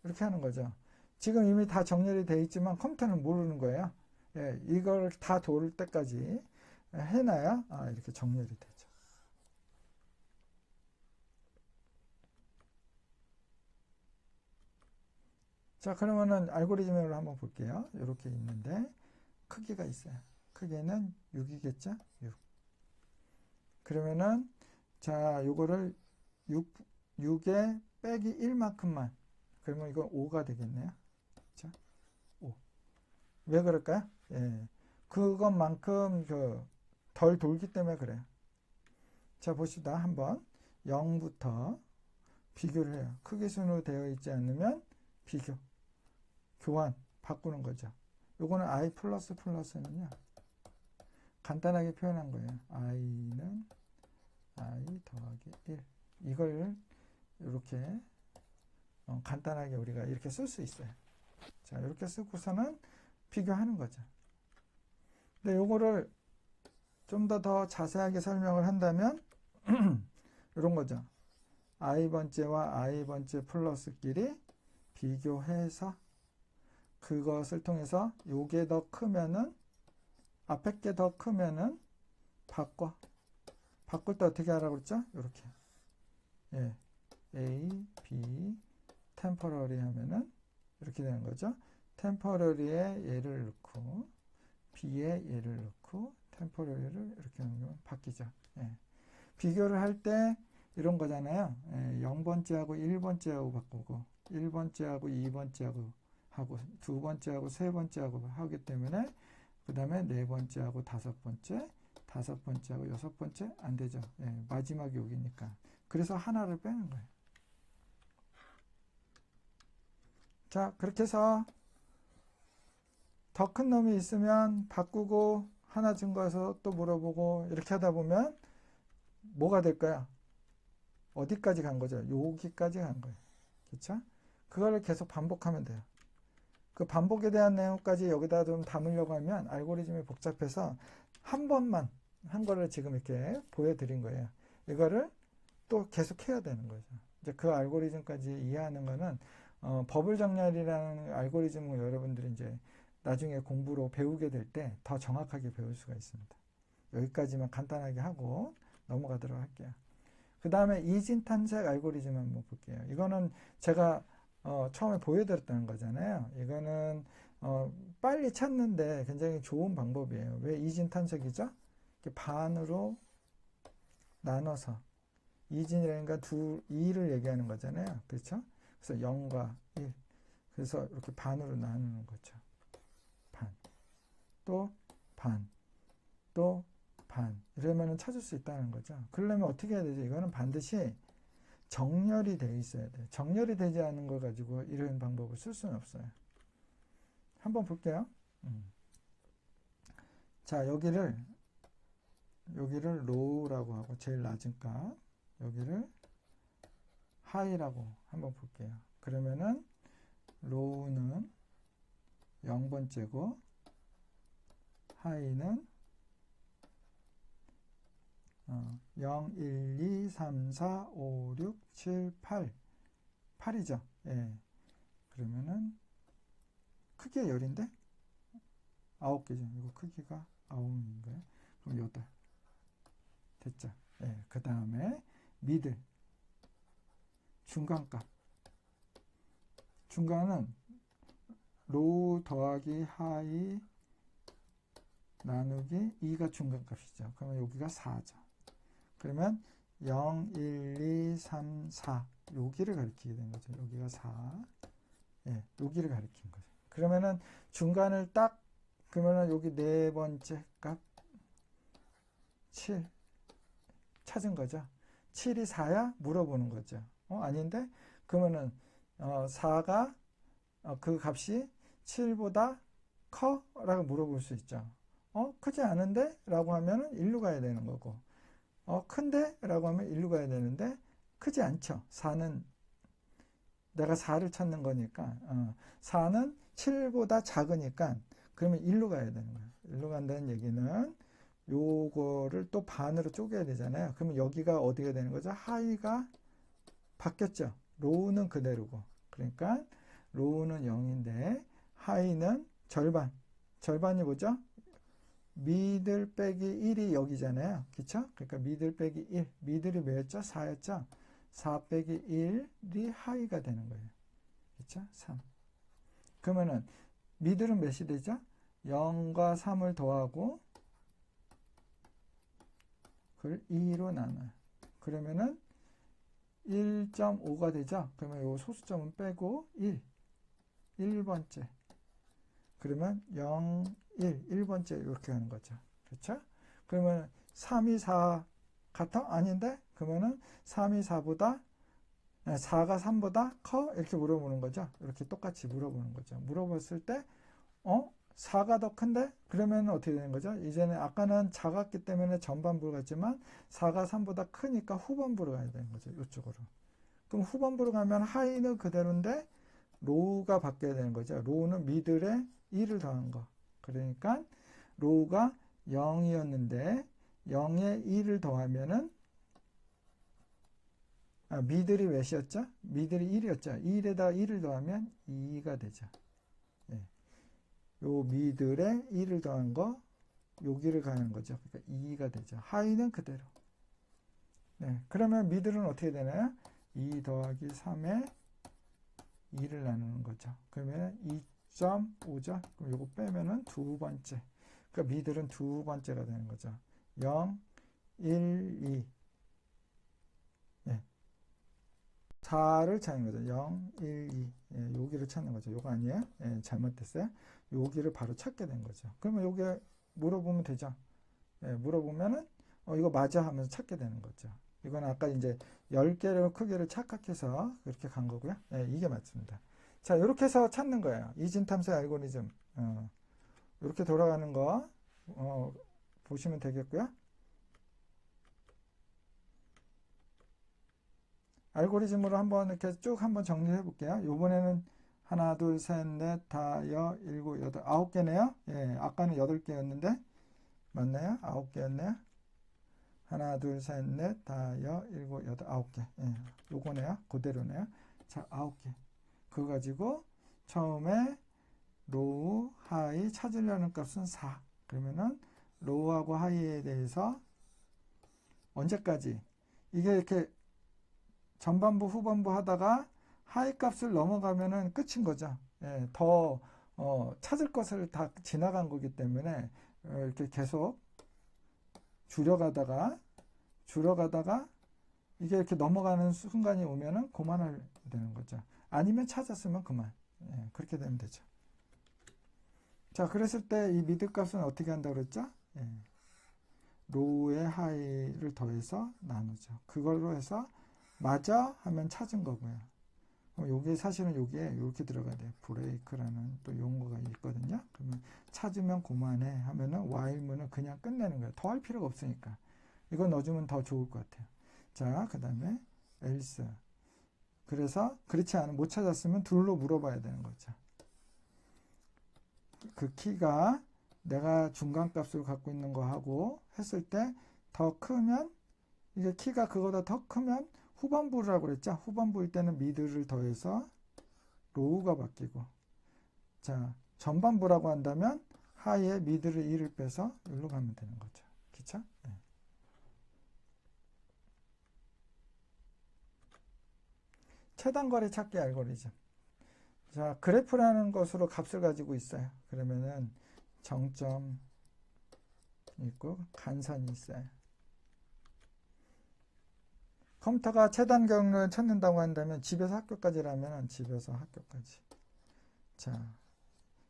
이렇게 하는 거죠. 지금 이미 다 정렬이 되어 있지만 컴퓨터는 모르는 거예요. 예, 이걸 다 돌 때까지 해놔야 이렇게 정렬이 되죠. 자, 그러면은 알고리즘으로 한번 볼게요. 이렇게 있는데 크기가 있어요. 크기는 6이겠죠? 6. 그러면은 자, 요거를 6에 빼기 1만큼만 그러면 이건 5가 되겠네요. 자, 5. 왜 그럴까요? 예. 그것만큼 덜 돌기 때문에 그래요. 자, 보시다 한번 0부터 비교를 해요. 크기 순으로 되어 있지 않으면 비교, 교환, 바꾸는 거죠. 요거는 i 플러스 플러스는요. 간단하게 표현한 거예요. i는 i 더하기 1. 이걸 이렇게 간단하게 우리가 이렇게 쓸 수 있어요. 자, 이렇게 쓰고서는 비교하는 거죠. 근데 요거를 좀 더 자세하게 설명을 한다면 이런 거죠. i번째와 i번째 플러스끼리 비교해서 그것을 통해서 요게 더 크면은 앞에 게 더 크면은 바꿀 때 어떻게 하라고 그랬죠? 이렇게 예, A, B, 템포러리 하면은 이렇게 되는 거죠. 템포러리에 얘를 넣고 B에 얘를 넣고 템포러리를 이렇게 넣으면 바뀌죠. 예. 비교를 할 때 이런 거잖아요. 예, 0번째하고 1번째하고 바꾸고 1번째하고 2번째하고 하고 두 번째하고 세 번째하고 하기 때문에 그 다음에 네 번째하고 다섯 번째하고 여섯 번째 안 되죠. 예, 마지막이 여기니까. 그래서 하나를 빼는 거예요. 자, 그렇게 해서 더 큰 놈이 있으면 바꾸고 하나 증거해서 또 물어보고 이렇게 하다 보면 뭐가 될까요? 어디까지 간 거죠? 여기까지 간 거예요. 그렇죠? 그거를 계속 반복하면 돼요. 그 반복에 대한 내용까지 여기다 좀 담으려고 하면 알고리즘이 복잡해서 한 번만 한 거를 지금 이렇게 보여드린 거예요. 이거를 또 계속 해야 되는 거죠. 이제 그 알고리즘까지 이해하는 거는 버블 정렬이라는 알고리즘을 여러분들이 이제 나중에 공부로 배우게 될 때 더 정확하게 배울 수가 있습니다. 여기까지만 간단하게 하고 넘어가도록 할게요. 그 다음에 이진 탐색 알고리즘 한번 볼게요. 이거는 제가 처음에 보여드렸다는 거잖아요. 이거는 빨리 찾는데 굉장히 좋은 방법이에요. 왜 이진 탐색이죠? 반으로 나눠서 이진이라는 건 2를 얘기하는 거잖아요. 그렇죠? 그래서 0과 1. 그래서 이렇게 반으로 나누는 거죠. 반. 또 반. 또 반. 이러면 찾을 수 있다는 거죠. 그러려면 어떻게 해야 되죠? 이거는 반드시 정렬이 되어 있어야 돼요. 정렬이 되지 않은 걸 가지고 이런 방법을 쓸 수는 없어요. 한번 볼게요. 자, 여기를 여기를 low라고 하고 제일 낮은 값, 여기를 high라고 한번 볼게요. 그러면은 low는 0번째고 high는 0, 1, 2, 3, 4, 5, 6, 7, 8 8이죠. 예. 그러면은 크기가 10인데 9개죠. 이거 크기가 9인 거예요. 그럼 8 됐죠. 예. 그 다음에 미들 중간값, 중간은 로우 더하기 하이 나누기 2가 중간값이죠. 그러면 여기가 4죠. 그러면 0, 1, 2, 3, 4 여기를 가리키게 된 거죠. 여기가 4. 예, 여기를 가리킨 거죠. 그러면은 중간을 딱 그러면은 여기 네 번째 값 7 찾은 거죠. 7이 4야? 물어보는 거죠. 아닌데? 그러면은 4가 그 값이 7보다 커? 라고 물어볼 수 있죠. 크지 않은데? 라고 하면은 1로 가야 되는 거고, 큰데? 라고 하면 1로 가야 되는데, 크지 않죠. 4는 내가 4를 찾는 거니까, 4는 7보다 작으니까, 그러면 1로 가야 되는 거예요. 1로 간다는 얘기는, 요거를 또 반으로 쪼개야 되잖아요. 그러면 여기가 어디가 되는 거죠? 하이가 바뀌었죠. 로우는 그대로고. 그러니까, 로우는 0인데, 하이는 절반. 절반이 뭐죠? 미들 빼기 1이 여기잖아요. 그쵸? 그러니까 미들 빼기 1. 미들이 뭐였죠? 4였죠? 4 빼기 1이 하이가 되는 거예요. 그쵸? 3. 그러면은 미들은 몇이 되죠? 0과 3을 더하고 그걸 2로 나눠요. 그러면은 1.5가 되죠? 그러면 요 소수점은 빼고 1. 1번째. 그러면 0, 1번째 이렇게 하는 거죠. 그렇죠? 그러면 3이 4 같아? 아닌데? 그러면은 3이 4보다 4가 3보다 커? 이렇게 물어보는 거죠. 이렇게 똑같이 물어보는 거죠. 물어봤을 때 4가 더 큰데? 그러면 어떻게 되는 거죠? 이제는 아까는 작았기 때문에 전반부로 갔지만 4가 3보다 크니까 후반부로 가야 되는 거죠. 이쪽으로. 그럼 후반부로 가면 하이는 그대로인데 로우가 바뀌어야 되는 거죠. 로우는 미들에 2를 더한 거. 그러니까 로우가 0이었는데 0에 2를 더하면은 미들이 몇이었죠? 미들이 1이었죠. 1에다 2를 더하면 2가 되죠. 예. 요 미들에 2를 더한 거 여기를 가는 거죠. 그러니까 2가 되죠. 하이는 그대로. 네. 그러면 미들은 어떻게 되나요? 2 더하기 3에 2를 나누는 거죠. 그러면 2.5죠. 그럼 요거 빼면은 두 번째. 그러니까 미들은 두 번째가 되는 거죠. 0, 1, 2. 예. 4를 찾는 거죠. 0, 1, 2. 예, 여기를 찾는 거죠. 요거 아니에요? 예, 잘못됐어요. 여기를 바로 찾게 된 거죠. 그러면 요게 물어보면 되죠. 예, 물어보면은 이거 맞아 하면서 찾게 되는 거죠. 이건 아까 이제 10개를 크기를 착각해서 그렇게 간 거고요. 예, 이게 맞습니다. 자, 이렇게 해서 찾는 거예요. 이진탐색 알고리즘. 이렇게 돌아가는 거 보시면 되겠고요. 알고리즘으로 한번 이렇게 쭉 한번 정리해 볼게요. 요번에는 하나, 둘, 셋, 넷, 다, 여, 일곱, 여덟, 9개네요. 예, 아까는 8개였는데 맞나요? 9개였네요. 하나, 둘, 셋, 넷, 다, 여, 일곱, 여덟, 9개. 예, 요거네요. 그대로네요. 자, 9개. 그거 가지고 처음에 로우, 하이 찾으려는 값은 4. 그러면은 로우하고 하이에 대해서 언제까지? 이게 이렇게 전반부, 후반부 하다가 하이 값을 넘어가면은 끝인 거죠. 예, 더 찾을 것을 다 지나간 거기 때문에 이렇게 계속 줄여가다가 이게 이렇게 넘어가는 순간이 오면은 그만할 되는 거죠. 아니면 찾았으면 그만. 예, 그렇게 되면 되죠. 자, 그랬을 때 이 미드 값은 어떻게 한다고 그랬죠? 예, 로우에 하이를 더해서 나누죠. 그걸로 해서 맞아 하면 찾은 거고요. 여기 사실은 여기에 이렇게 들어가야 돼요. 브레이크라는 또 용어가 있거든요. 그러면 찾으면 그만해 하면은 while문은 그냥 끝내는 거예요. 더 할 필요가 없으니까. 이거 넣어주면 더 좋을 것 같아요. 자, 그 다음에 else. 그래서 그렇지 않으면 못 찾았으면 둘로 물어봐야 되는 거죠. 그 키가 내가 중간값으로 갖고 있는 거 하고 했을 때 더 크면, 이게 키가 그거보다 더 크면 후반부라고 그랬죠. 후반부일 때는 미드를 더해서 로우가 바뀌고, 자, 전반부라고 한다면 하이에 미드를 2를 빼서 여기로 가면 되는 거죠. 그쵸? 네. 최단거리 찾기 알고리즘. 자, 그래프라는 것으로 값을 가지고 있어요. 그러면은 정점 있고 간선이 있어요. 컴퓨터가 최단 경로를 찾는다고 한다면 집에서 학교까지라면 집에서 학교까지. 자,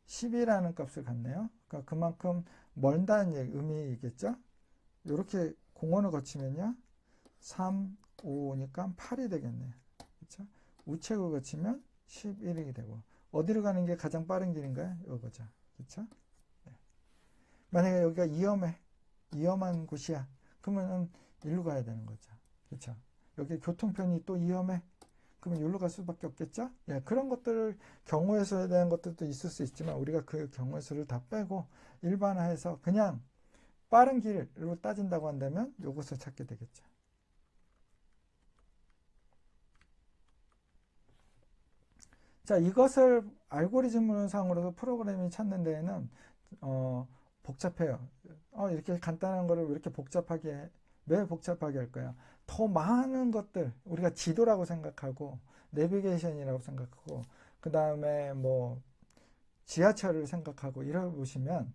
10이라는 값을 갖네요. 그러니까 그만큼 멀다는 의미겠죠? 이렇게 공원을 거치면요. 3, 5니까 8이 되겠네요. 그렇죠? 우측을 거치면 11이 되고, 어디로 가는 게 가장 빠른 길인가요? 이거죠. 그렇죠? 네. 만약에 여기가 위험한 곳이야. 그러면은 일로 가야 되는 거죠. 그렇죠? 여기 교통편이 또 위험해. 그러면 여기로 갈 수밖에 없겠죠? 예, 그런 것들을 경우의 수에 대한 것들도 있을 수 있지만 우리가 그 경우의 수를 다 빼고 일반화해서 그냥 빠른 길로 따진다고 한다면 이것을 찾게 되겠죠. 자, 이것을 알고리즘 상으로서 프로그램이 찾는 데에는 복잡해요. 이렇게 간단한 거를 왜 이렇게 왜 복잡하게 할까요? 더 많은 것들, 우리가 지도라고 생각하고 내비게이션이라고 생각하고 그 다음에 뭐 지하철을 생각하고 이러 보시면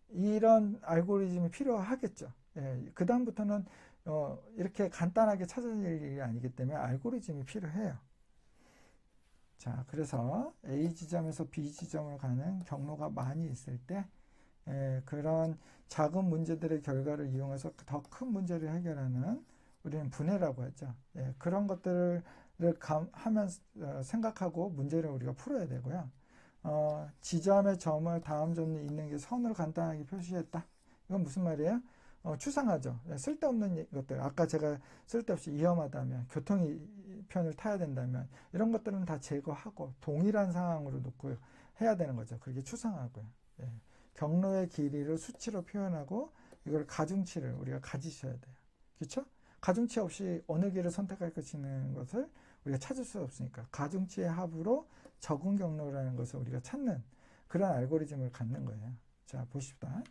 이런 알고리즘이 필요하겠죠. 예, 그 다음부터는 이렇게 간단하게 찾을 일이 아니기 때문에 알고리즘이 필요해요. 자, 그래서 A 지점에서 B 지점을 가는 경로가 많이 있을 때 그런 작은 문제들의 결과를 이용해서 더 큰 문제를 해결하는, 우리는 분해라고 하죠. 예, 그런 것들을 하면 생각하고 문제를 우리가 풀어야 되고요. 지점의 점을 다음 점에 있는 게 선으로 간단하게 표시했다. 이건 무슨 말이에요? 추상하죠. 쓸데없는 것들, 아까 제가 쓸데없이 위험하다면, 교통편을 타야 된다면 이런 것들은 다 제거하고 동일한 상황으로 놓고 해야 되는 거죠. 그게 추상하고요. 예. 경로의 길이를 수치로 표현하고 이걸 가중치를 우리가 가지셔야 돼요. 그렇죠? 가중치 없이 어느 길을 선택할 것이는 것을 우리가 찾을 수 없으니까 가중치의 합으로 적은 경로라는 것을 우리가 찾는 그런 알고리즘을 갖는 거예요. 자, 보십시다.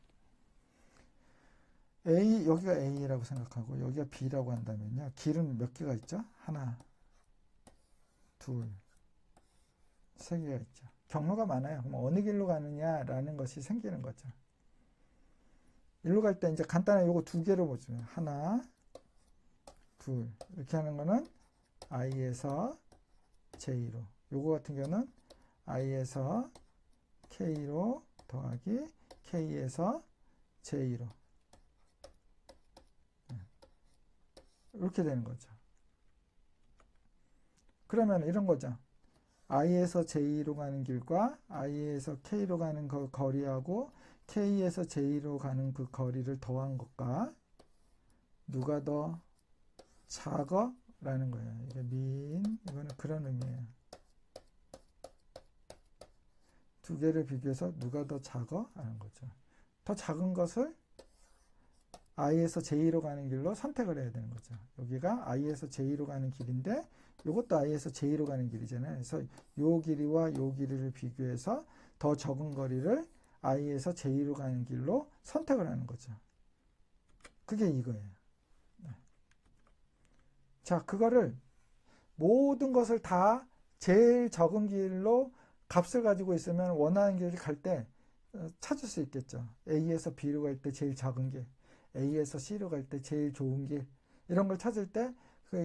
여기가 A라고 생각하고 여기가 B라고 한다면요. 길은 몇 개가 있죠? 하나, 둘, 세 개가 있죠. 경로가 많아요. 그럼 어느 길로 가느냐라는 것이 생기는 거죠. 일로 갈 때 이제 간단하게 요거 두 개로 보시면 하나, 둘 이렇게 하는 거는 I에서 J로, 요거 같은 경우는 I에서 K로 더하기 K에서 J로 이렇게 되는 거죠. 그러면 이런 거죠. I에서 J로 가는 길과 I에서 K로 가는 그 거리하고 K에서 J로 가는 그 거리를 더한 것과 누가 더 작어? 라는 거예요. 이게 이거는 그런 의미예요. 두 개를 비교해서 누가 더 작어? 하는 거죠. 더 작은 것을 I에서 J로 가는 길로 선택을 해야 되는 거죠. 여기가 I에서 J로 가는 길인데 이것도 I에서 J로 가는 길이잖아요. 그래서 요 길이와 요 길이를 비교해서 더 적은 거리를 I에서 J로 가는 길로 선택을 하는 거죠. 그게 이거예요. 네. 자, 그거를 모든 것을 다 제일 적은 길로 값을 가지고 있으면 원하는 길을 갈 때 찾을 수 있겠죠. A에서 B로 갈 때 제일 작은 길, A에서 C로 갈 때 제일 좋은 길, 이런 걸 찾을 때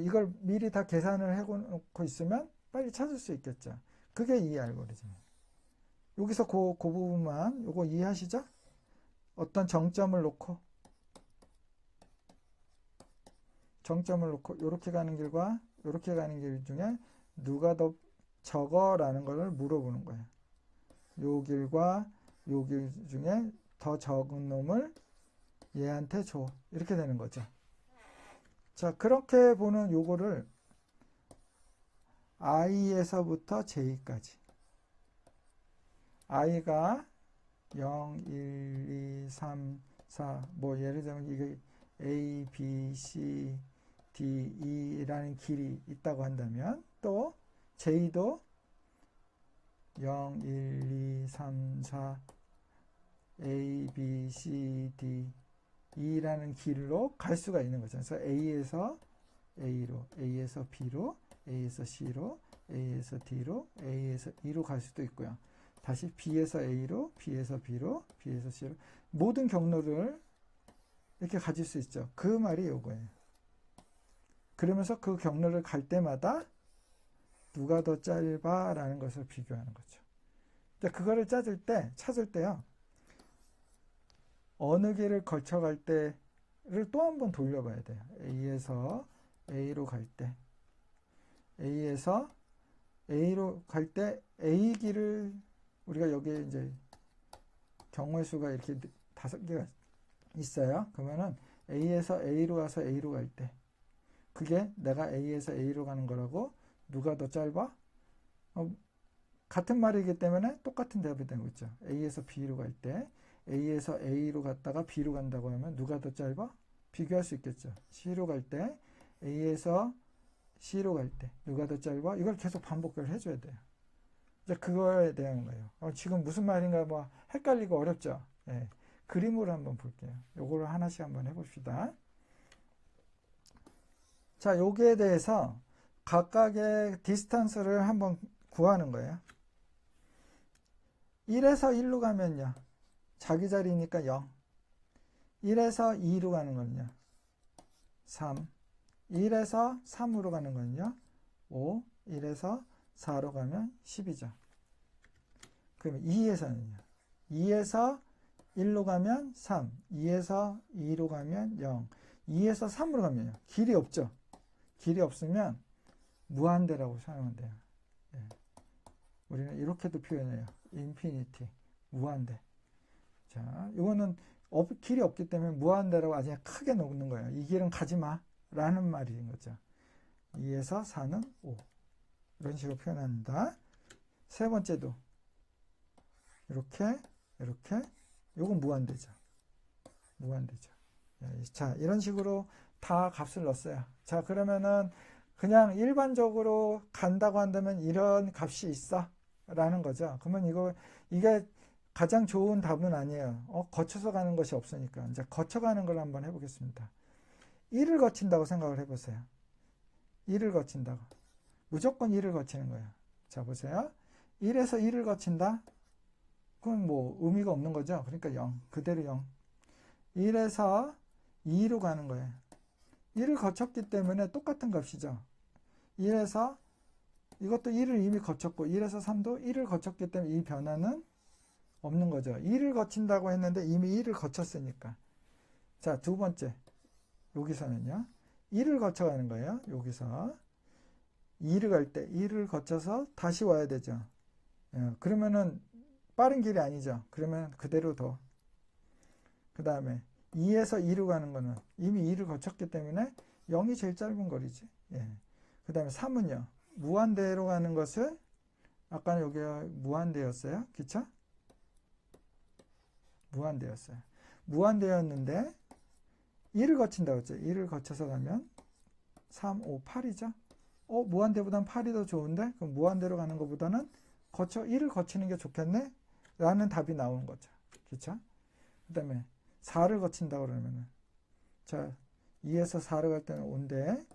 이걸 미리 다 계산을 해놓고 있으면 빨리 찾을 수 있겠죠. 그게 이 알고리즘이에요. 여기서 그 부분만 요거 이해하시죠? 어떤 정점을 놓고 이렇게 가는 길과 이렇게 가는 길 중에 누가 더 적어라는 것을 물어보는 거예요. 요 길과 요 길 중에 더 적은 놈을 얘한테 줘. 이렇게 되는 거죠. 자, 그렇게 보는 요거를 i에서부터 j까지. i가 0, 1, 2, 3, 4, 뭐 예를 들면 이게 A, B, C, D, E라는 길이 있다고 한다면 또 J도 0, 1, 2, 3, 4, A, B, C, D, E라는 길로 갈 수가 있는 거죠. 그래서 A에서 A로, A에서 B로, A에서 C로, A에서 D로, A에서 E로 갈 수도 있고요. 다시 B에서 A로, B에서 B로, B에서 C로 모든 경로를 이렇게 가질 수 있죠. 그 말이 요거예요. 그러면서 그 경로를 갈 때마다 누가 더 짧아? 라는 것을 비교하는 거죠. 그거를 찾을 때요. 어느 길을 거쳐갈 때를 또 한 번 돌려봐야 돼요. A에서 A로 갈 때, A에서 A로 갈 때 A 길을 우리가 여기에 이제 경우의 수가 이렇게 5개가 있어요. 그러면은 A에서 A로 가서 A로 갈 때, 그게 내가 A에서 A로 가는 거라고 누가 더 짧아? 같은 말이기 때문에 똑같은 대답이 되는 거죠. A에서 B로 갈 때, A에서 A로 갔다가 B로 간다고 하면 누가 더 짧아? 비교할 수 있겠죠. C로 갈 때, A에서 C로 갈 때 누가 더 짧아? 이걸 계속 반복을 해줘야 돼요. 이제 그거에 대한 거예요. 지금 무슨 말인가 뭐 헷갈리고 어렵죠. 예. 그림으로 한번 볼게요. 요거를 하나씩 한번 해봅시다. 자, 여기에 대해서 각각의 디스턴스를 한번 구하는 거예요. 1에서 1로 가면요. 자기 자리니까 0. 1에서 2로 가는 거는요. 3. 1에서 3으로 가는 거는요. 5. 1에서 4로 가면 10이죠. 그러면 2에서는요. 2에서 1로 가면 3. 2에서 2로 가면 0. 2에서 3으로 가면요. 길이 없죠. 길이 없으면 무한대라고 사용하면 돼요. 예. 우리는 이렇게도 표현해요. 인피니티. 무한대. 자, 이거는 길이 없기 때문에 무한대라고 아주 크게 놓는 거예요. 이 길은 가지 마. 라는 말인 거죠. 2에서 4는 5. 이런 식으로 표현합니다. 세 번째도 이렇게 요건 무한대죠. 무한대죠. 자, 이런 식으로 다 값을 넣었어요. 자, 그러면은 그냥 일반적으로 간다고 한다면 이런 값이 있어 라는 거죠. 그러면 이게 가장 좋은 답은 아니에요. 거쳐서 가는 것이 없으니까. 이제 거쳐가는 걸 한번 해보겠습니다. 1을 거친다고 생각을 해보세요. 1을 거친다고. 무조건 1을 거치는 거예요. 자, 보세요. 1에서 1을 거친다? 그건 뭐 의미가 없는 거죠. 그러니까 0. 그대로 0. 1에서 2로 가는 거예요. 1을 거쳤기 때문에 똑같은 값이죠. 1에서 이것도 1을 이미 거쳤고 1에서 3도 1을 거쳤기 때문에 이 변화는 없는 거죠. 1을 거친다고 했는데 이미 1을 거쳤으니까. 자, 두 번째. 여기서는요. 1을 거쳐가는 거예요. 여기서 2를 갈 때 1을 거쳐서 다시 와야 되죠. 그러면은 빠른 길이 아니죠. 그러면 그대로 더. 그 다음에 2에서 2로 가는 거는 이미 2를 거쳤기 때문에 0이 제일 짧은 거리지. 그 다음에 3은요. 무한대로 가는 것을 아까는 여기가 무한대였어요. 그쵸? 무한대였어요. 무한대였는데 1을 거친다고 했죠. 1을 거쳐서 가면 3, 5, 8이죠. 무한대보다는 8이 더 좋은데 그럼 무한대로 가는 것보다는 1을 거치는 게 좋겠네? 라는 답이 나오는 거죠. 그쵸? 그 다음에 4를 거친다 그러면은 자, 2에서 4를 갈 때는 5인데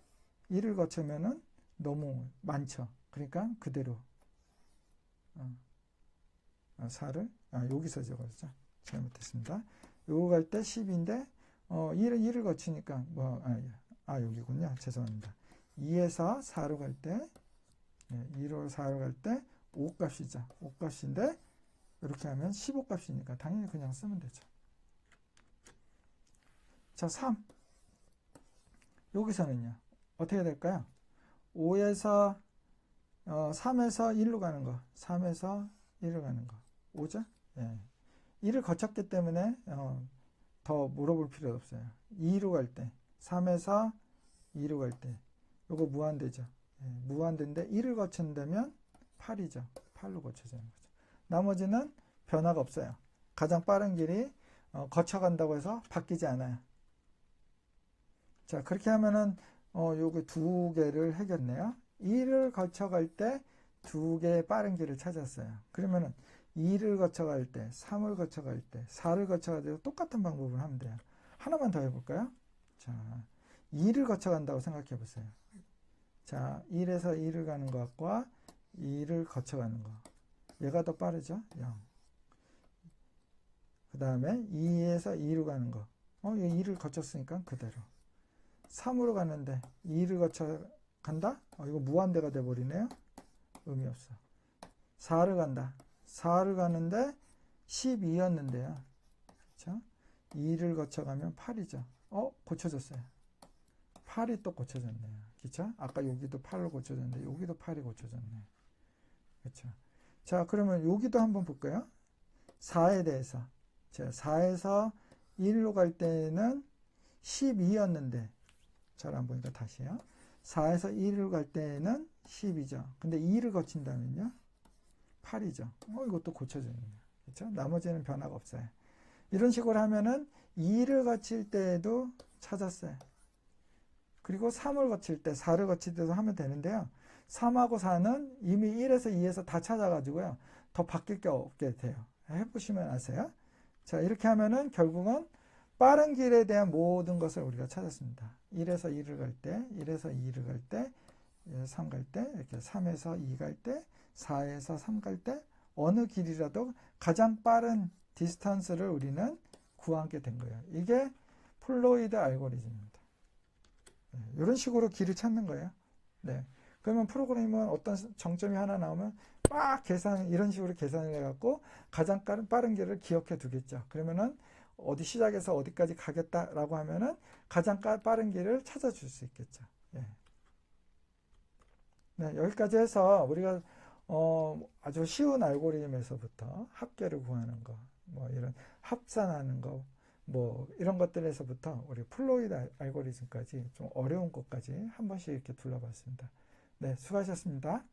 1을 거치면은 너무 많죠. 그러니까 그대로 4를 여기서 적었죠. 잘못했습니다. 요거 갈 때 10인데 1을 거치니까 여기군요. 죄송합니다. 2에서 4로 갈 때 2로 4로 갈 때 5값이죠. 5값인데 이렇게 하면 15값이니까 당연히 그냥 쓰면 되죠. 자, 3. 여기서는요. 어떻게 될까요? 5에서 3에서 1로 가는 거, 3에서 1로 가는 거, 오죠? 예. 1을 거쳤기 때문에 더 물어볼 필요 없어요. 2로 갈 때, 3에서 2로 갈 때, 요거 무한대죠. 예, 무한대인데 1을 거친다면 8이죠. 8로 거쳐지는 거죠. 나머지는 변화가 없어요. 가장 빠른 길이 거쳐간다고 해서 바뀌지 않아요. 자, 그렇게 하면은 요거 두 개를 해결네요. 2를 거쳐갈 때 두 개의 빠른 길을 찾았어요. 그러면은 2를 거쳐갈 때, 3을 거쳐갈 때, 4를 거쳐갈 때 똑같은 방법을 하면 돼요. 하나만 더 해볼까요? 자, 2를 거쳐간다고 생각해 보세요. 자, 1에서 2를 가는 것과 2를 거쳐가는 거. 얘가 더 빠르죠? 0. 그 다음에 2에서 2로 가는 거. 2를 거쳤으니까 그대로. 3으로 가는데 2를 거쳐 간다? 이거 무한대가 돼버리네요. 의미 없어. 4를 간다. 4를 가는데 12였는데요. 그렇죠? 2를 거쳐가면 8이죠. 고쳐졌어요. 8이 또 고쳐졌네요. 그렇죠? 아까 여기도 8로 고쳐졌는데 여기도 8이 고쳐졌네요. 그렇죠? 자, 그러면 여기도 한번 볼까요? 4에 대해서. 자, 4에서 1로 갈 때는 12였는데 잘 안 보니까 다시요. 4에서 1로 갈 때는 10이죠. 근데 2를 거친다면요? 8이죠. 이것도 고쳐지네요. 그렇죠? 나머지는 변화가 없어요. 이런 식으로 하면은 2를 거칠 때에도 찾았어요. 그리고 3을 거칠 때, 4를 거칠 때도 하면 되는데요. 3하고 4는 이미 1에서 2에서 다 찾아가지고요. 더 바뀔 게 없게 돼요. 해보시면 아세요. 자, 이렇게 하면은 결국은 빠른 길에 대한 모든 것을 우리가 찾았습니다. 1에서 2를 갈 때, 1에서 2를 갈 때, 3 갈 때, 이렇게 3에서 2 갈 때, 4에서 3 갈 때, 어느 길이라도 가장 빠른 디스턴스를 우리는 구하게 된 거예요. 이게 플로이드 알고리즘입니다. 이런 식으로 길을 찾는 거예요. 네. 그러면 프로그래머는 어떤 정점이 하나 나오면 막 이런 식으로 계산을 해갖고 가장 빠른 길을 기억해 두겠죠. 그러면은 어디 시작해서 어디까지 가겠다라고 하면은 가장 빠른 길을 찾아줄 수 있겠죠. 예. 네, 여기까지 해서 우리가 아주 쉬운 알고리즘에서부터 합계를 구하는 거, 뭐 이런 합산하는 거, 뭐 이런 것들에서부터 우리 플로이드 알고리즘까지 좀 어려운 것까지 한 번씩 이렇게 둘러봤습니다. 네, 수고하셨습니다.